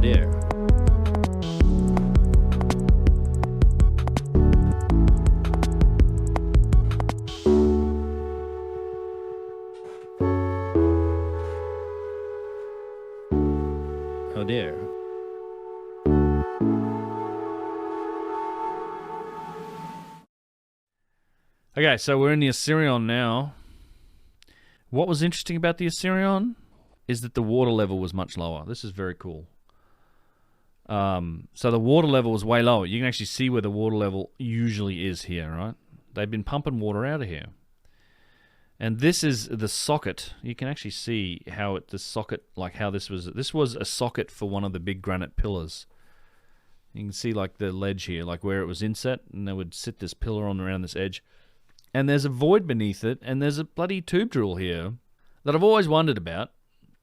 dear. Oh dear. Okay, so we're in the Osirion now. What was interesting about the Osirion is that the water level was much lower. This is very cool. So the water level was way lower. You can actually see where the water level usually is here, right? They've been pumping water out of here. And this is the socket. You can actually see how the socket, like how this was a socket for one of the big granite pillars. You can see like the ledge here, like where it was inset, and they would sit this pillar on around this edge. And there's a void beneath it, and there's a bloody tube drill here that I've always wondered about.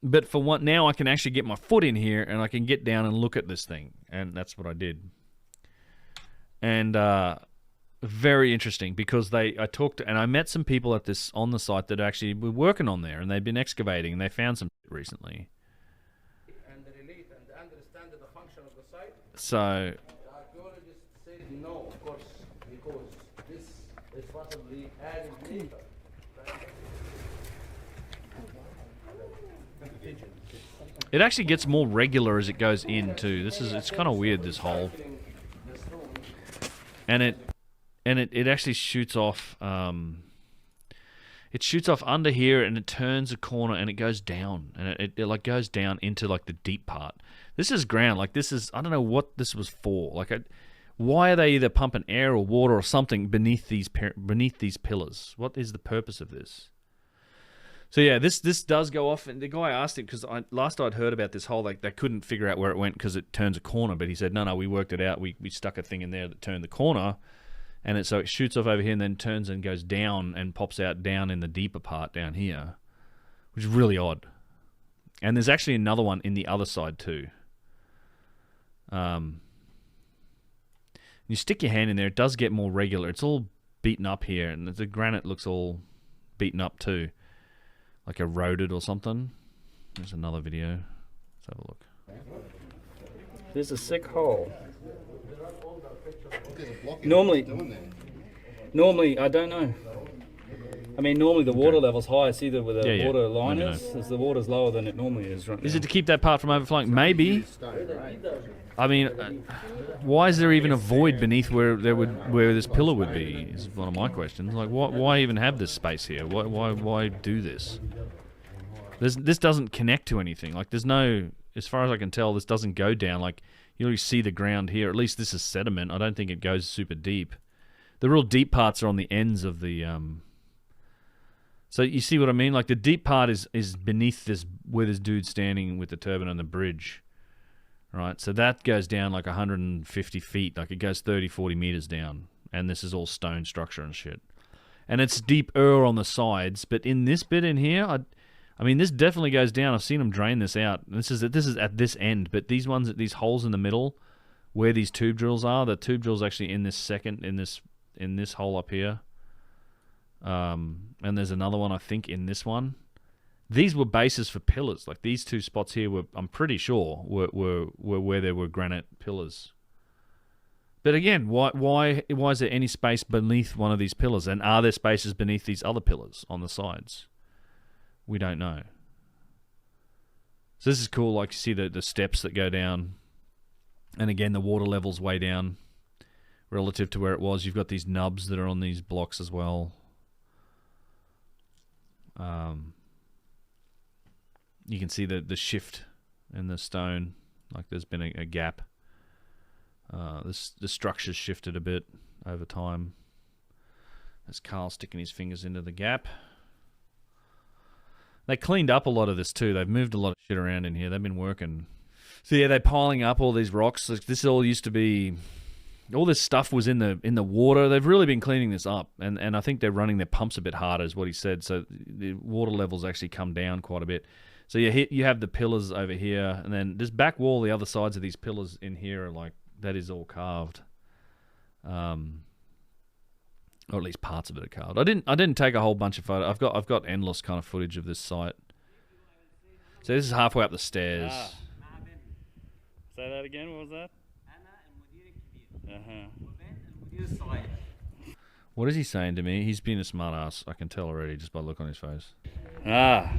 But for what now, I can actually get my foot in here, and I can get down and look at this thing, and that's what I did. And very interesting, because I talked and I met some people at this on the site that actually were working on there, and they've been excavating, and they found some shit recently. And the relief and the understand the function of the site. So Archaeologists say no, of course, because this is possibly added later. it actually gets more regular as it goes in too. It's kind of weird, this hole, and it actually shoots off. It shoots off under here, and it turns a corner, and it goes down, and it like goes down into like the deep part. This is ground. Like this is, I don't know what this was for. Like, why are they either pumping air or water or something beneath these pillars? What is the purpose of this? So yeah, this does go off, and the guy asked it because last I'd heard about this hole, like they couldn't figure out where it went because it turns a corner. But he said, no, we worked it out. We stuck a thing in there that turned the corner, and so it shoots off over here and then turns and goes down and pops out down in the deeper part down here, which is really odd. And there's actually another one in the other side too. You stick your hand in there, it does get more regular. It's all beaten up here, and the granite looks all beaten up too, like eroded or something. There's another video. Let's have a look. There's a sick hole. Normally, I don't know. I mean, normally the water level's high. See where the water line is the water's lower than it normally is right now. Is it to keep that part from overflowing? Maybe. I mean, why is there even a void beneath where this pillar would be? Is one of my questions. Like, why even have this space here? Why do this? This doesn't connect to anything. Like, there's no, as far as I can tell, this doesn't go down. Like, you already see the ground here. At least this is sediment. I don't think it goes super deep. The real deep parts are on the ends of the. So you see what I mean? Like, the deep part is beneath this, where this dude's standing with the turbine on the bridge. Right, so that goes down like 150 feet, like it goes 30, 40 meters down, and this is all stone structure and shit. And it's deeper on the sides, but in this bit in here, I mean, this definitely goes down. I've seen them drain this out. This is at this end, but these holes in the middle, where these tube drills are, the tube drill's actually in this in this hole up here. And there's another one, I think, in this one. These were bases for pillars. Like, these two spots here were, I'm pretty sure, were where there were granite pillars. But again, why is there any space beneath one of these pillars? And are there spaces beneath these other pillars on the sides? We don't know. So this is cool. Like, you see the steps that go down. And again, the water level's way down relative to where it was. You've got these nubs that are on these blocks as well. You can see the shift in the stone, like there's been a gap. The structure's shifted a bit over time. There's Carl sticking his fingers into the gap. They cleaned up a lot of this too. They've moved a lot of shit around in here. They've been working. So yeah, they're piling up all these rocks. This all used to be, all this stuff was in the water. They've really been cleaning this up, and I think they're running their pumps a bit harder, is what he said. So the water levels actually come down quite a bit. So you have the pillars over here, and then this back wall, the other sides of these pillars in here are like, that is all carved. Or at least parts of it are carved. I didn't take a whole bunch of photos. I've got endless kind of footage of this site. So this is halfway up the stairs. Say that again. What was that? What is he saying to me? He's being a smart ass. I can tell already just by the look on his face. Ah.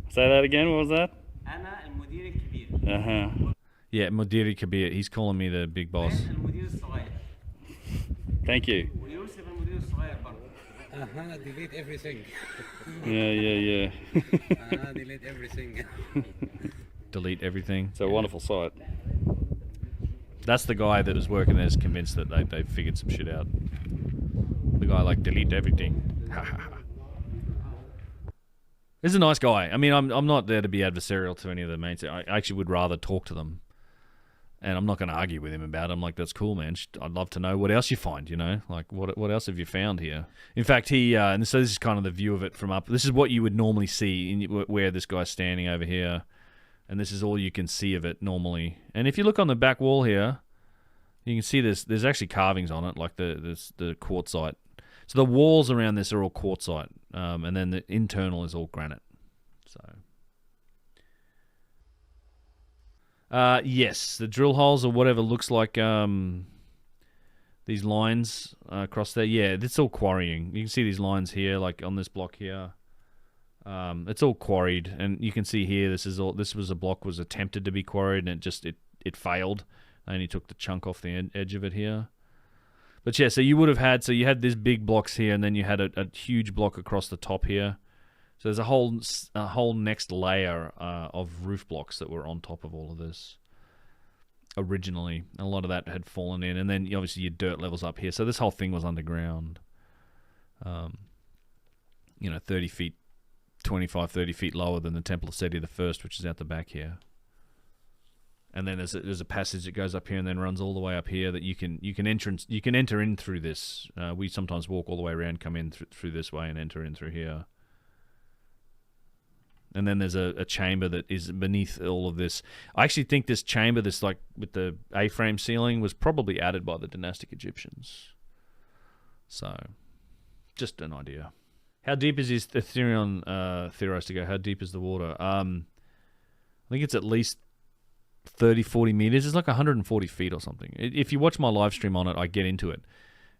Say that again. What was that? Yeah, Mudiri Kabir. He's calling me the big boss. Thank you. Delete everything. Yeah. Delete everything. Delete everything. It's a wonderful site. That's the guy that is working there is convinced that they figured some shit out. The guy like delete everything. He's a nice guy. I mean, I'm not there to be adversarial to any of the mates. I actually would rather talk to them. And I'm not going to argue with him about it. I'm like, that's cool, man. I'd love to know what else you find, you know? Like, what else have you found here? In fact, and so this is kind of the view of it from up. This is what you would normally see where this guy's standing over here. And this is all you can see of it normally. And if you look on the back wall here, you can see there's actually carvings on it, like the quartzite. So the walls around this are all quartzite. And then the internal is all granite. So... yes, the drill holes or whatever looks like these lines across there. Yeah, it's all quarrying. You can see these lines here, like on this block here. It's all quarried, and you can see here this was a block was attempted to be quarried, and it failed. I only took the chunk off the edge of it here. But yeah, so you had these big blocks here, and then you had a huge block across the top here. So there's a whole next layer of roof blocks that were on top of all of this originally. And a lot of that had fallen in. And then obviously your dirt levels up here. So this whole thing was underground. 30 feet, 25, 30 feet lower than the Temple of Seti I, which is out the back here. And then there's a passage that goes up here and then runs all the way up here that you can enter in through this. We sometimes walk all the way around, come in through this way and enter in through here. And then there's a chamber that is beneath all of this. I actually think this chamber, this like with the A-frame ceiling, was probably added by the dynastic Egyptians. So, just an idea. How deep is this Osirion theorized to go? How deep is the water? I think it's at least 30, 40 meters. It's like 140 feet or something. If you watch my live stream on it, I get into it.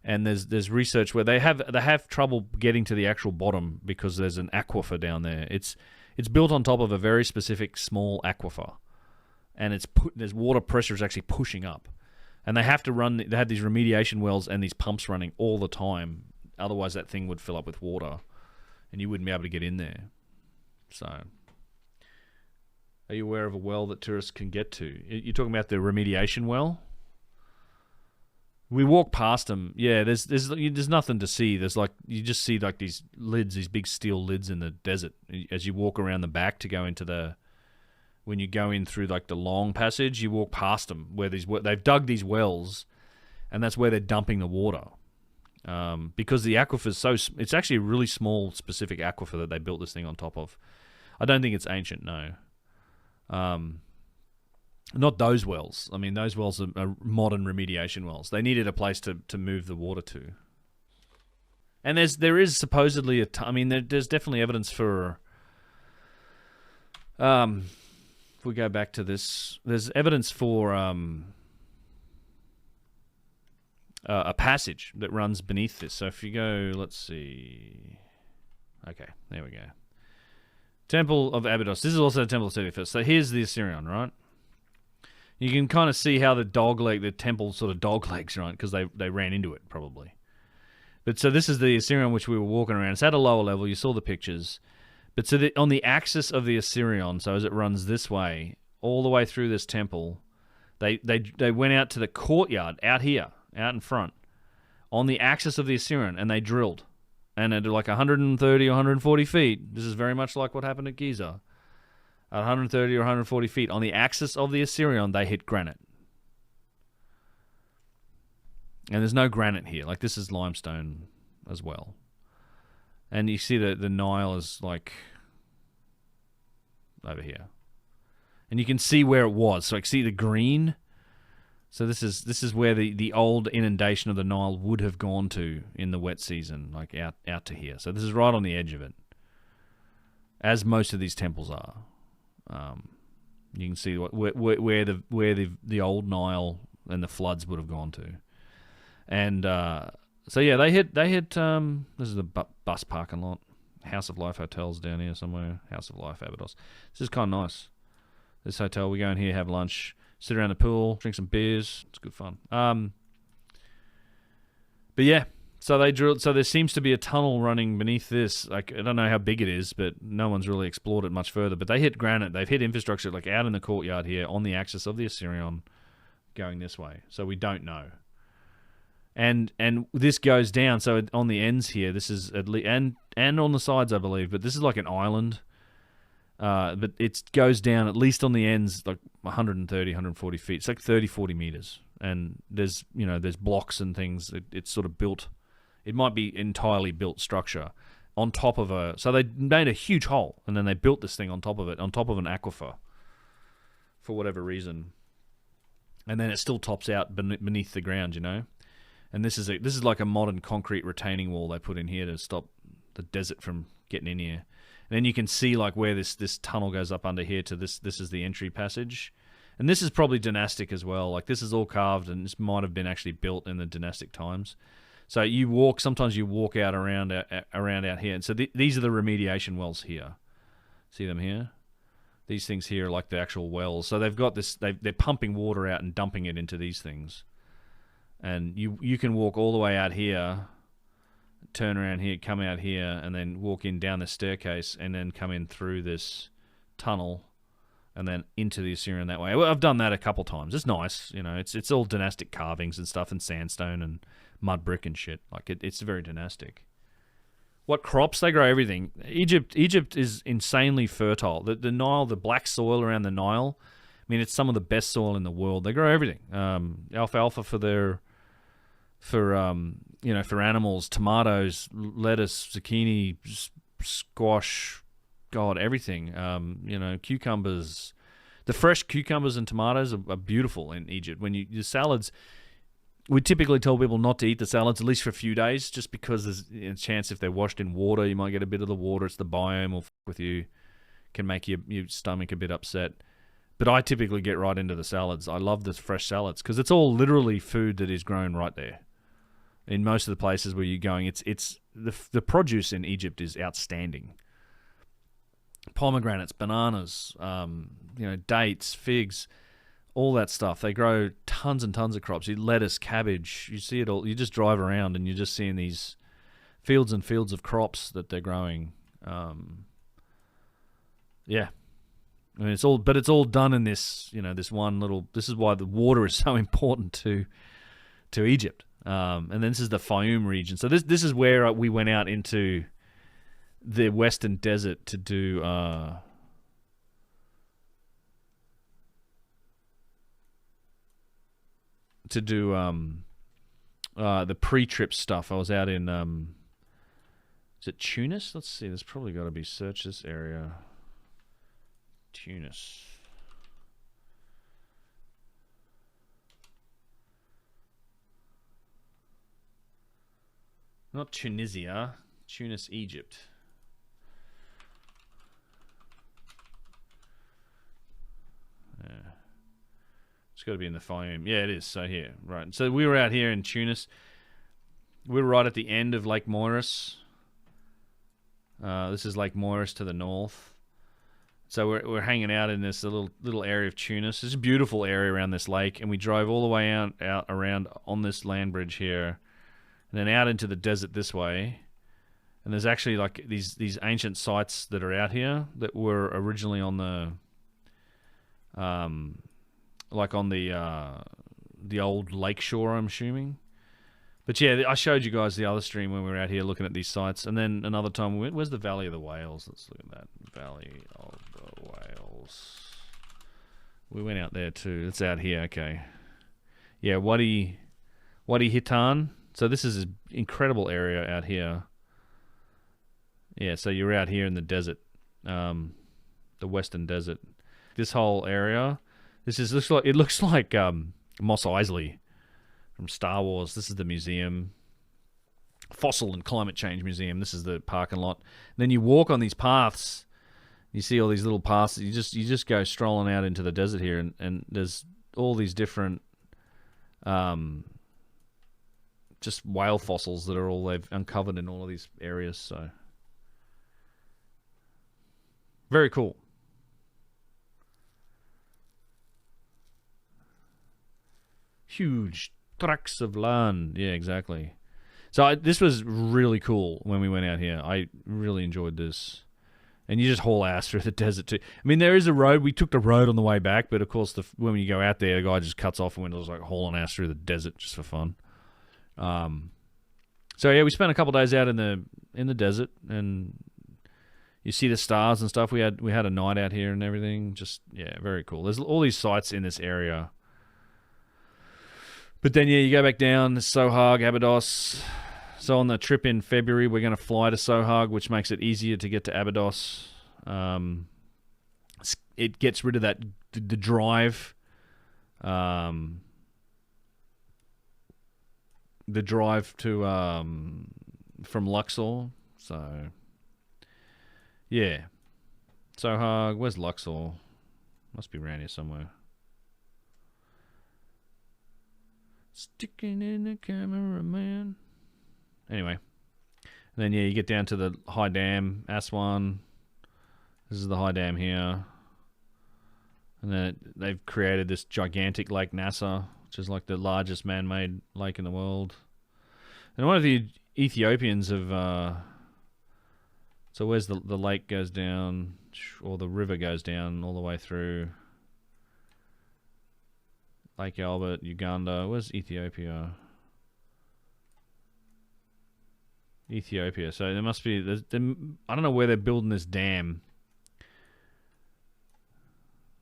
And there's research where they have trouble getting to the actual bottom because there's an aquifer down there. It's built on top of a very specific small aquifer, and there's water pressure is actually pushing up, and they have these remediation wells and these pumps running all the time. Otherwise, that thing would fill up with water, and you wouldn't be able to get in there. So, are you aware of a well that tourists can get to? You're talking about the remediation well? We walk past them. Yeah, there's nothing to see. There's you just see like these lids, these big steel lids in the desert as you walk around the back to go into when you go in through like the long passage, you walk past them where they've dug these wells, and that's where they're dumping the water. Because the aquifer it's actually a really small specific aquifer that they built this thing on top of. I don't think it's ancient, no. Not those wells. I mean, those wells are modern remediation wells. They needed a place to move the water to. And there is supposedly there's definitely evidence for. If we go back to this, there's evidence for a passage that runs beneath this. So if you go, let's see. Okay, there we go. Temple of Abydos. This is also the Temple of Seti I. So here's the Osirion, right? You can kind of see how the temple sort of dog legs, right? Because they ran into it, probably. But so this is the Osirion which we were walking around. It's at a lower level. You saw the pictures. But so on the axis of the Osirion, so as it runs this way, all the way through this temple, they went out to the courtyard, out here, out in front, on the axis of the Osirion, and they drilled. And at like 130 or 140 feet, this is very much like what happened at Giza. At 130 or 140 feet, on the axis of the Osirion, they hit granite. And there's no granite here. Like, this is limestone as well. And you see the Nile is, like, over here. And you can see where it was. So, like, see the green? So this is where the old inundation of the Nile would have gone to in the wet season, like out to here. So this is right on the edge of it, as most of these temples are. You can see where the old Nile and the floods would have gone to. And so yeah, they hit. This is the bus parking lot. House of Life Hotels down here somewhere. House of Life Abydos. This is kind of nice. This hotel, we go in here, have lunch, sit around the pool, drink some beers. It's good fun. But yeah, so they drilled. So there seems to be a tunnel running beneath this. Like, I don't know how big it is, but no one's really explored it much further. But they hit granite. They've hit infrastructure like out in the courtyard here on the axis of the Osirion, going this way. So we don't know. And this goes down. So on the ends here, this is at least and on the sides, I believe. But this is like an island. But it goes down at least on the ends like 130, 140 feet. It's like 30, 40 meters. And there's blocks and things. It's sort of built. It might be entirely built structure on top of a. So they made a huge hole, and then they built this thing on top of it, on top of an aquifer, for whatever reason. And then it still tops out beneath the ground, you know. And this is like a modern concrete retaining wall they put in here to stop the desert from getting in here. And then you can see like where this tunnel goes up under here to this. This is the entry passage. And this is probably dynastic as well. Like, this is all carved, and this might have been actually built in the dynastic times. So sometimes you walk out around out here. And so these are the remediation wells here. See them here? These things here are like the actual wells. So they've got this, they're pumping water out and dumping it into these things. And you can walk all the way out here, turn around here, come out here, and then walk in down the staircase, and then come in through this tunnel, and then into the Osirion that way. Well, I've done that a couple times. It's nice, you know. It's all dynastic carvings and stuff, and sandstone and mud brick and shit. Like it's very dynastic. What crops? They grow everything. Egypt is insanely fertile. The Nile, the black soil around the Nile. I mean, it's some of the best soil in the world. They grow everything. Alfalfa for animals, tomatoes, lettuce, zucchini, squash, God, everything. Cucumbers. The fresh cucumbers and tomatoes are beautiful in Egypt. When your salads, we typically tell people not to eat the salads at least for a few days, just because there's a chance if they're washed in water, you might get a bit of the water. It's the biome will with you, can make your stomach a bit upset. But I typically get right into the salads. I love the fresh salads because it's all literally food that is grown right there. In most of the places where you're going, it's the produce in Egypt is outstanding. Pomegranates, bananas, dates, figs, all that stuff. They grow tons and tons of crops. Lettuce, cabbage, you see it all. You just drive around and you're just seeing these fields and fields of crops that they're growing. Yeah. I mean, it's all done in this, this one little. This is why the water is so important to Egypt. And then this is the Fayum region. So this is where we went out into the Western Desert to do the pre-trip stuff. I was out in is it Tunis? Let's see. There's probably got to be search this area. Tunis. Not Tunisia. Tunis, Egypt. Yeah. It's got to be in the Fayum. Yeah, it is. So here, right. So we were out here in Tunis. We were right at the end of Lake Moeris. This is Lake Moeris to the north. So we're hanging out in this little area of Tunis. It's a beautiful area around this lake, and we drove all the way out around on this land bridge here, and then out into the desert this way. And there's actually like these ancient sites that are out here that were originally on the the old lake shore, I'm assuming. But yeah, I showed you guys the other stream when we were out here looking at these sites. And then another time, where's the Valley of the Whales? Let's look at that. Valley of the Whales. We went out there too. It's out here, okay. Yeah, Wadi Hitan. So this is an incredible area out here. Yeah, so you're out here in the desert, the Western Desert. This whole area, looks like Mos Eisley from Star Wars. This is the museum, Fossil and Climate Change Museum. This is the parking lot. And then you walk on these paths, You see all these little passes. You just go strolling out into the desert here, and there's all these different just whale fossils that are all they've uncovered in all of these areas. So very cool. Huge tracts of land. Yeah, exactly. So this was really cool when we went out here. I really enjoyed this. And you just haul ass through the desert too. I mean, there is a road. We took the road on the way back, but of course, when you go out there, the guy just cuts off and windows like hauling ass through the desert just for fun. So yeah, we spent a couple days out in the desert, and you see the stars and stuff. We had a night out here and everything. Just yeah, very cool. There's all these sites in this area. But then yeah, you go back down to Sohag, Abydos. So on the trip in February, we're going to fly to Sohag, which makes it easier to get to Abydos. It gets rid of the drive. The drive to from Luxor. So yeah, Sohag. Where's Luxor? Must be around here somewhere. Sticking in the camera, man. Anyway, and then yeah, you get down to the high dam, Aswan. This is the high dam here, and then they've created this gigantic Lake Nasser, which is like the largest man-made lake in the world. And one of the Ethiopians have, so where's the lake goes down, or the river goes down all the way through Lake Albert, Uganda. Where's Ethiopia? Ethiopia. So there must be. I don't know where they're building this dam.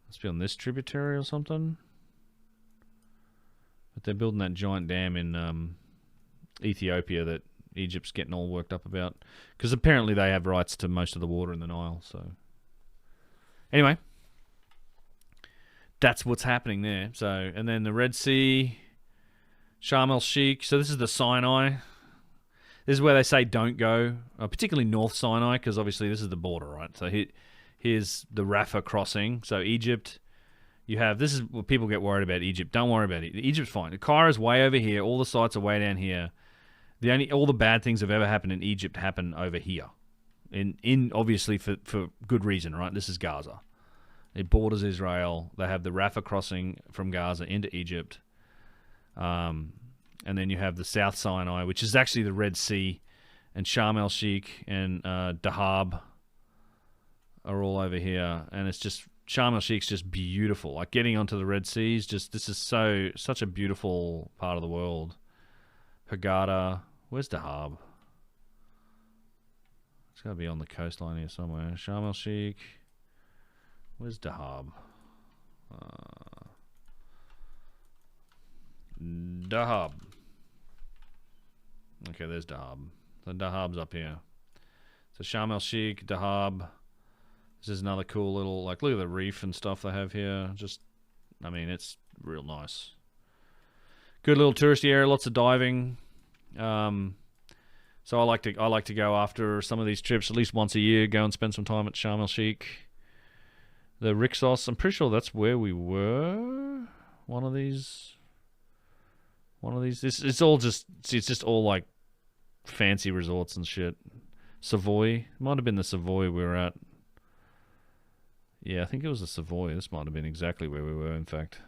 Must be on this tributary or something. But they're building that giant dam in Ethiopia that Egypt's getting all worked up about, because apparently they have rights to most of the water in the Nile. So anyway, that's what's happening there. So, and then the Red Sea, Sharm el Sheikh. So this is the Sinai. This is where they say don't go, particularly North Sinai, because obviously this is the border, right? So here's the Rafah crossing. So Egypt, you have, this is what people get worried about Egypt. Don't worry about it. Egypt's fine. The Cairo's way over here. All the sites are way down here. All the bad things that have ever happened in Egypt happen over here. In obviously for good reason, right? This is Gaza. It borders Israel. They have the Rafah crossing from Gaza into Egypt. And then you have the South Sinai, which is actually the Red Sea, and Sharm el Sheikh and Dahab are all over here. And it's just, Sharm el Sheikh's just beautiful. Like getting onto the Red Sea is just, this is such a beautiful part of the world. Hurghada, where's Dahab? It's got to be on the coastline here somewhere. Sharm el Sheikh, where's Dahab? Dahab. Okay, there's Dahab. So Dahab's up here. So Sharm el Sheikh, Dahab. This is another cool little, like, look at the reef and stuff they have here. Just, I mean, it's real nice. Good little touristy area, lots of diving. So I like to go after some of these trips at least once a year. Go and spend some time at Sharm el Sheikh. The Rixos, I'm pretty sure that's where we were. One of these. It's just all like fancy resorts and shit. Savoy, might have been the Savoy we were at. Yeah, I think it was the Savoy. This might have been exactly where we were, in fact.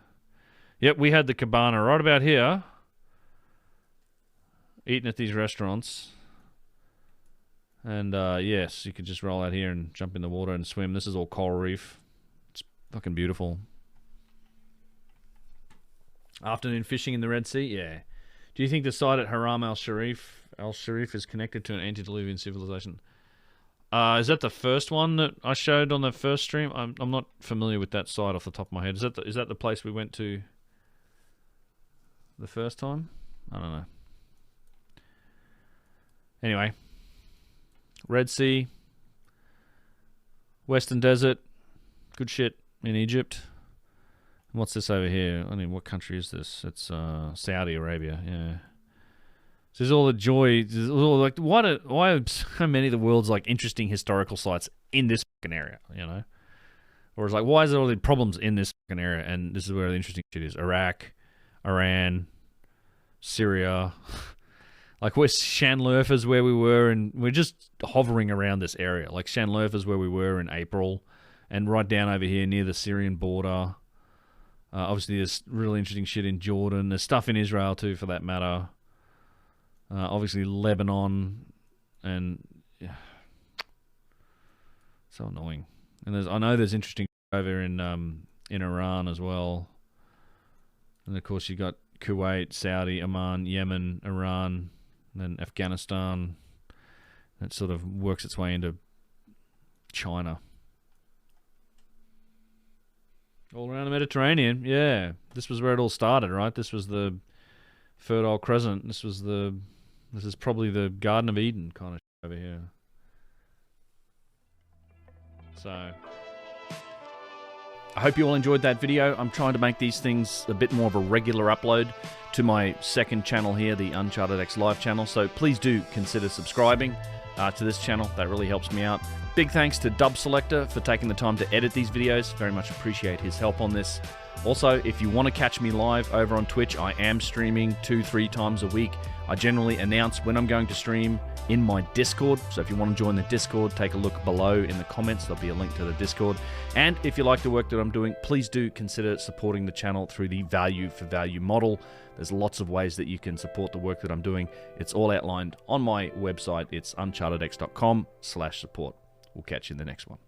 Yep, we had the cabana right about here. Eating at these restaurants. And yes, you could just roll out here and jump in the water and swim. This is all coral reef. It's fucking beautiful. Afternoon fishing in the Red Sea? Yeah. Do you think the site at Haram al-Sharif is connected to an antediluvian civilization? Is that the first one that I showed on the first stream? I'm not familiar with that site off the top of my head. Is that the place we went to the first time? I don't know. Anyway. Red Sea. Western Desert. Good shit in Egypt. What's this over here? I mean, what country is this? It's Saudi Arabia. Yeah. So there's all the joy. There's all, like, why are so many of the world's like interesting historical sites in this fucking area, you know? Or it's like, why is there all these problems in this fucking area? And this is where the interesting shit is. Iraq, Iran, Syria. Like, we're Shanlurfers where we were, and we're just hovering around this area. Like, Shanlurfers where we were in April, and right down over here near the Syrian border. Obviously, there's really interesting shit in Jordan. There's stuff in Israel, too, for that matter. Obviously, Lebanon, and... yeah. So annoying. And I know there's interesting over in Iran as well. And, of course, you got Kuwait, Saudi, Oman, Yemen, Iran... and then Afghanistan. It sort of works its way into China. All around the Mediterranean, yeah. This was where it all started, right? This was the Fertile Crescent. This is probably the Garden of Eden kind of shit over here. So, I hope you all enjoyed that video. I'm trying to make these things a bit more of a regular upload to my second channel here, the UnchartedX live channel. So please do consider subscribing to this channel. That really helps me out. Big thanks to Dub Selector for taking the time to edit these videos. Very much appreciate his help on this. Also, if you want to catch me live over on Twitch, I am streaming 2-3 times a week. I generally announce when I'm going to stream in my Discord. So if you want to join the Discord, take a look below in the comments. There'll be a link to the Discord. And if you like the work that I'm doing, please do consider supporting the channel through the value for value model. There's lots of ways that you can support the work that I'm doing. It's all outlined on my website. It's unchartedx.com/support. We'll catch you in the next one.